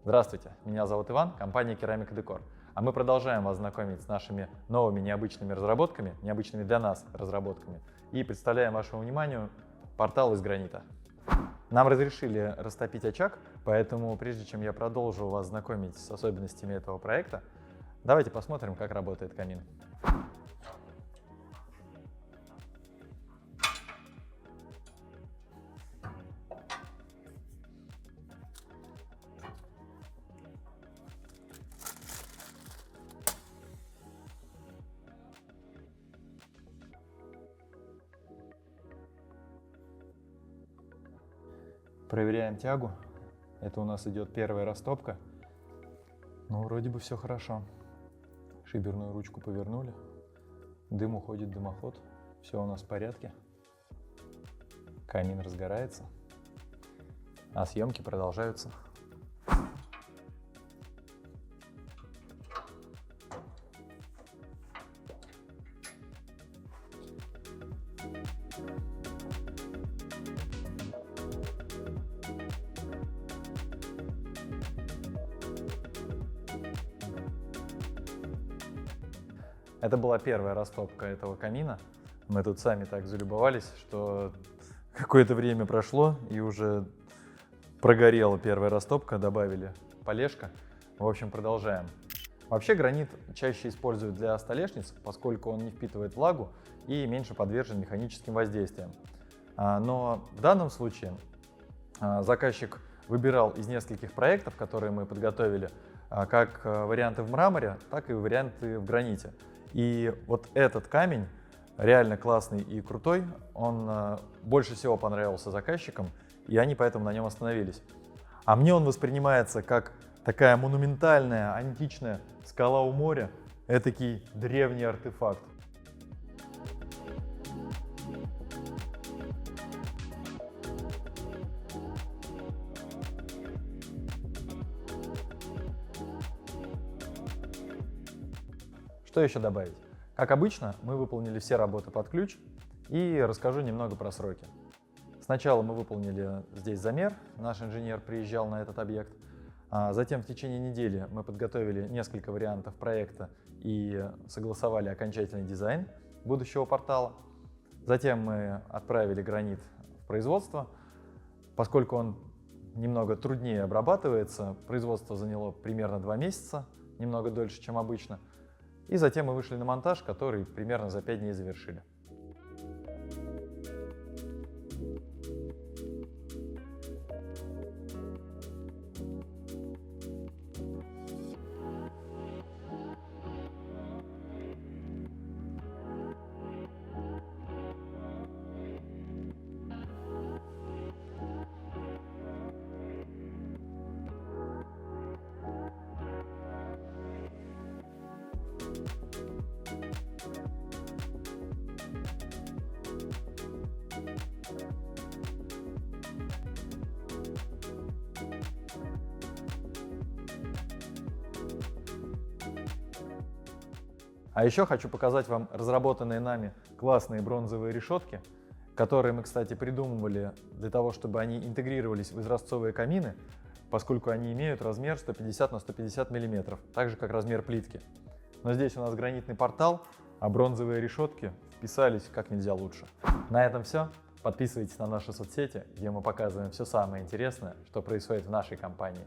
Здравствуйте, меня зовут Иван, компания Керамика Декор. А мы продолжаем вас знакомить с нашими новыми необычными разработками, необычными для нас разработками, и представляем вашему вниманию портал из гранита. Нам разрешили растопить очаг, поэтому прежде чем я продолжу вас знакомить с особенностями этого проекта, давайте посмотрим, как работает камин. Проверяем тягу. Это у нас идет первая растопка. Ну, вроде бы все хорошо. Шиберную ручку повернули. Дым уходит в дымоход. Все у нас в порядке. Камин разгорается. А съемки продолжаются. Это была первая растопка этого камина. Мы тут сами так залюбовались, что какое-то время прошло и уже прогорела первая растопка, добавили полежка. В общем, продолжаем. Вообще гранит чаще используют для столешниц, поскольку он не впитывает влагу и меньше подвержен механическим воздействиям. Но в данном случае заказчик выбирал из нескольких проектов, которые мы подготовили, как варианты в мраморе, так и варианты в граните. И вот этот камень реально классный и крутой, он больше всего понравился заказчикам, и они поэтому на нем остановились. А мне он воспринимается как такая монументальная, античная скала у моря, этакий древний артефакт. Что еще добавить? Как обычно, мы выполнили все работы под ключ и расскажу немного про сроки. Сначала мы выполнили здесь замер, наш инженер приезжал на этот объект. Затем в течение недели мы подготовили несколько вариантов проекта и согласовали окончательный дизайн будущего портала. Затем мы отправили гранит в производство. Поскольку он немного труднее обрабатывается, производство заняло примерно 2 месяца, немного дольше, чем обычно. И затем мы вышли на монтаж, который примерно за 5 дней завершили. А еще хочу показать вам разработанные нами классные бронзовые решетки, которые мы, кстати, придумывали для того, чтобы они интегрировались в изразцовые камины, поскольку они имеют размер 150 на 150 мм, так же как размер плитки. Но здесь у нас гранитный портал, а бронзовые решетки вписались как нельзя лучше. На этом все. Подписывайтесь на наши соцсети, где мы показываем все самое интересное, что происходит в нашей компании.